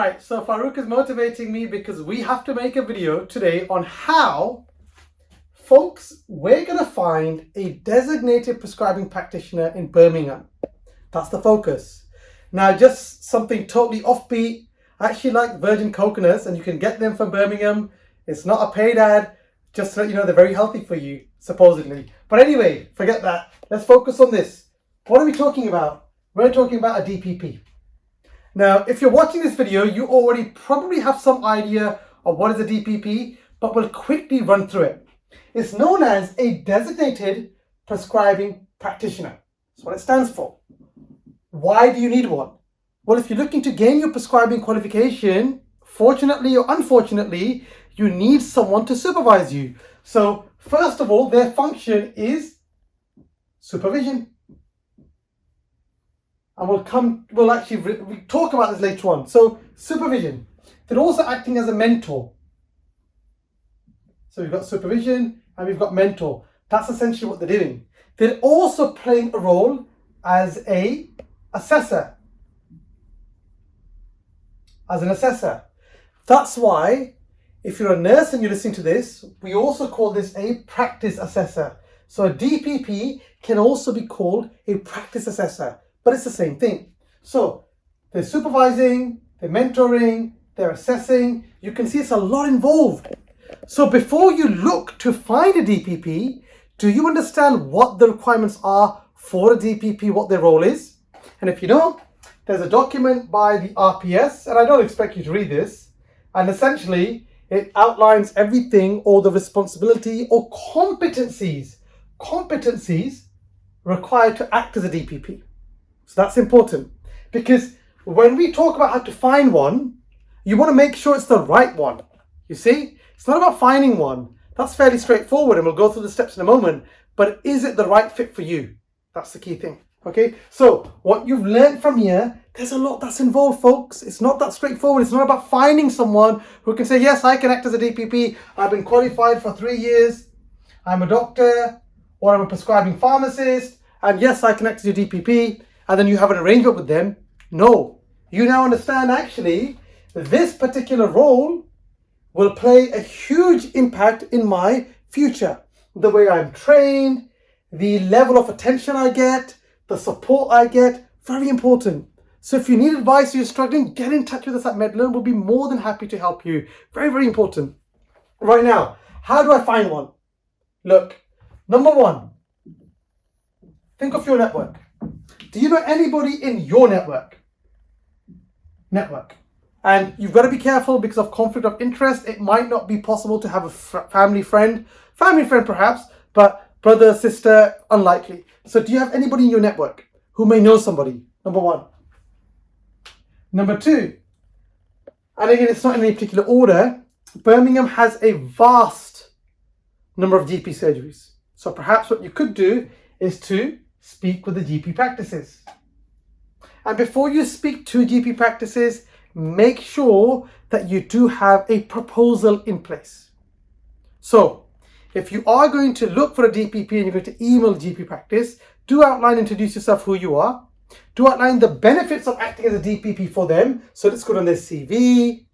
Right, so Farouk is motivating me because we have to make a video today on how, folks, we're going to find a designated prescribing practitioner in Birmingham. That's the focus. Now, just something totally offbeat. I actually like virgin coconuts and you can get them from Birmingham. It's not a paid ad, just to let you know they're very healthy for you, supposedly. But anyway, forget that. Let's focus on this. What are we talking about? We're talking about a DPP. Now, if you're watching this video, you already probably have some idea of what is a DPP, but we'll quickly run through it. It's known as a Designated Prescribing Practitioner. That's what it stands for. Why do you need one? Well, if you're looking to gain your prescribing qualification, fortunately or unfortunately, you need someone to supervise you. So, first of all, their function is supervision. And we'll actually talk about this later on. So, supervision. They're also acting as a mentor. So we've got supervision and we've got mentor. That's essentially what they're doing. They're also playing a role as an assessor. That's why, if you're a nurse and you're listening to this, we also call this a practice assessor. So a DPP can also be called a practice assessor. But it's the same thing. So they're supervising, they're mentoring, they're assessing. You can see it's a lot involved. So before you look to find a DPP, do you understand what the requirements are for a DPP, what their role is? And if you don't, there's a document by the RPS, and I don't expect you to read this. And essentially, it outlines everything, all the responsibility or competencies required to act as a DPP. So that's important, because when we talk about how to find one, you want to make sure it's the right one. You see, it's not about finding one. That's fairly straightforward and we'll go through the steps in a moment, but is it the right fit for you? That's the key thing. Okay, so what you've learned from here, there's a lot that's involved, folks. It's not that straightforward. It's not about finding someone who can say, yes, I can act as a DPP. I've been qualified for 3 years. I'm a doctor or I'm a prescribing pharmacist. And yes, I can act as a DPP. And then you have an arrangement with them. No, you now understand actually this particular role will play a huge impact in my future. The way I'm trained, the level of attention I get, the support I get, very important. So if you need advice or you're struggling, get in touch with us at MedLearn. We'll be more than happy to help you. Very, very important. Right now, how do I find one? Look, number one, think of your network. Do you know anybody in your network? And you've got to be careful because of conflict of interest. It might not be possible to have a family friend perhaps, but brother, sister, unlikely. So do you have anybody in your network who may know somebody? Number one. Number two, and again, it's not in any particular order, Birmingham has a vast number of GP surgeries. So perhaps what you could do is to speak with the GP practices. And before you speak to GP practices, make sure that you do have a proposal in place. So if you are going to look for a DPP and you're going to email GP practice, do outline, introduce yourself, who you are. Do outline the benefits of acting as a DPP for them. So let's go on their CV.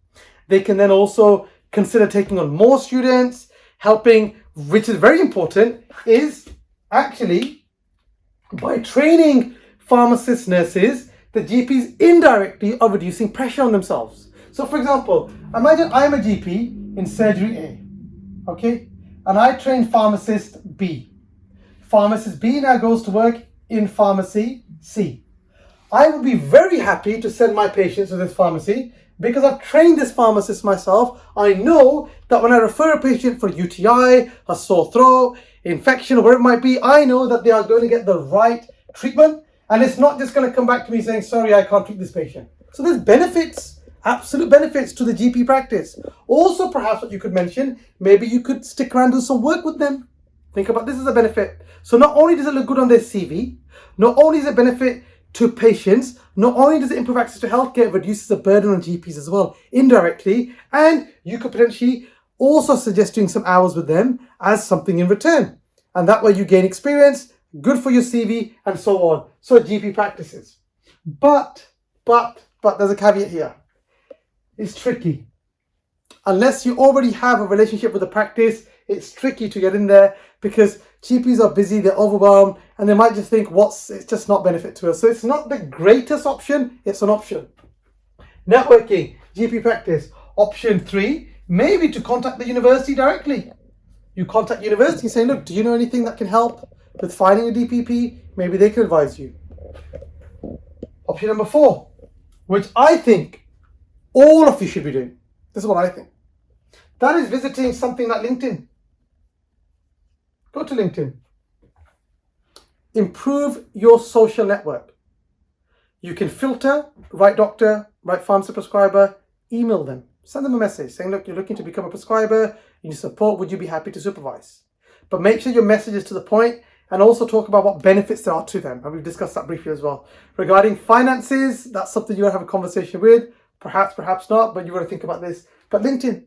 They can then also consider taking on more students, helping, which is very important, is actually by training pharmacists, nurses, the GPs indirectly are reducing pressure on themselves. So for example, imagine I'm a GP in surgery A, okay? And I train pharmacist B. Pharmacist B now goes to work in pharmacy C. I would be very happy to send my patients to this pharmacy because I've trained this pharmacist myself. I know that when I refer a patient for UTI, a sore throat, infection, or whatever it might be, I know that they are going to get the right treatment. And it's not just going to come back to me saying, sorry, I can't treat this patient. So there's benefits, absolute benefits to the GP practice. Also, perhaps what you could mention, maybe you could stick around and do some work with them. Think about this as a benefit. So not only does it look good on their CV, not only is it a benefit to patients, not only does it improve access to healthcare, it reduces the burden on GPs as well, indirectly. And you could potentially also suggest doing some hours with them as something in return. And that way you gain experience, good for your CV, and so on. So GP practices. But there's a caveat here. is tricky. Unless you already have a relationship with the practice, it's tricky to get in there because GPs are busy, they're overwhelmed, and they might just think, it's just not benefit to us. So it's not the greatest option, it's an option. Networking, GP practice. Option 3, maybe to contact the university directly. You contact university saying, look, do you know anything that can help with finding a DPP? Maybe they can advise you. Option number 4, which I think all of you should be doing. This is what I think. That is visiting something like LinkedIn. Go to LinkedIn. Improve your social network. You can filter, right doctor, right pharmacy prescriber, email them. Send them a message saying, look, you're looking to become a prescriber, you need support, would you be happy to supervise? But make sure your message is to the point and also talk about what benefits there are to them. And we've discussed that briefly as well. Regarding finances, that's something you want to have a conversation with. Perhaps, perhaps not, but you want to think about this. But LinkedIn,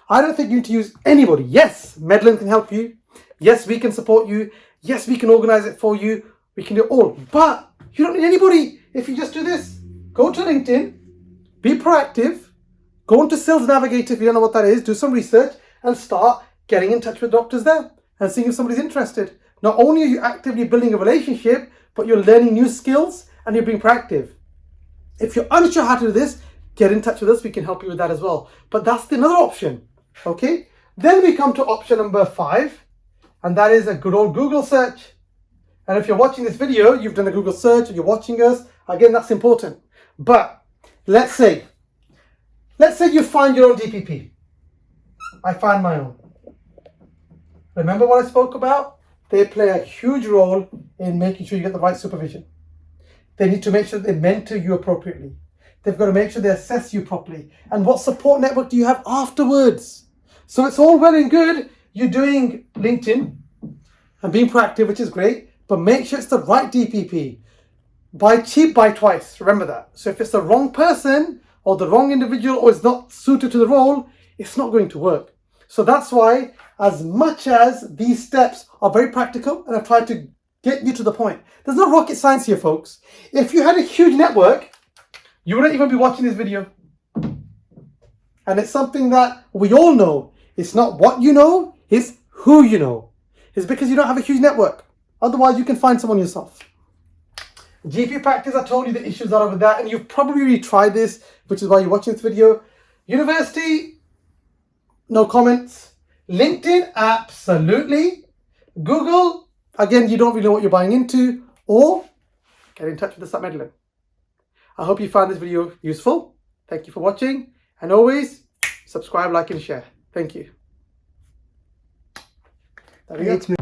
I don't think you need to use anybody. Yes, Medlin can help you. Yes, we can support you. Yes, we can organize it for you. We can do it all. But you don't need anybody if you just do this. Go to LinkedIn, be proactive, go into Sales Navigator if you don't know what that is, do some research and start getting in touch with doctors there and seeing if somebody's interested. Not only are you actively building a relationship, but you're learning new skills and you're being proactive. If you're unsure how to do this, get in touch with us. We can help you with that as well. But that's another option. Okay. Then we come to option number 5, and that is a good old Google search. And if you're watching this video, you've done a Google search and you're watching us. Again, that's important. But let's say you find your own DPP. I find my own. Remember what I spoke about? They play a huge role in making sure you get the right supervision. They need to make sure they mentor you appropriately. They've got to make sure they assess you properly. And what support network do you have afterwards? So it's all well and good you're doing LinkedIn and being proactive, which is great, but make sure it's the right DPP. Buy cheap, buy twice. Remember that. So if it's the wrong person or the wrong individual or it's not suited to the role, it's not going to work. So that's why, as much as these steps are very practical and I've tried to get you to the point, there's no rocket science here, folks. If you had a huge network, you wouldn't even be watching this video. And it's something that we all know. It's not what you know, it's who you know. It's because you don't have a huge network. Otherwise, you can find someone yourself. GP practice, I told you the issues are with that, and you've probably already tried this, which is why you're watching this video. University, no comments. LinkedIn, absolutely. Google, again, you don't really know what you're buying into, or get in touch with us at Medlin. I hope you found this video useful. Thank you for watching, and always subscribe, like, and share. Thank you. There we go.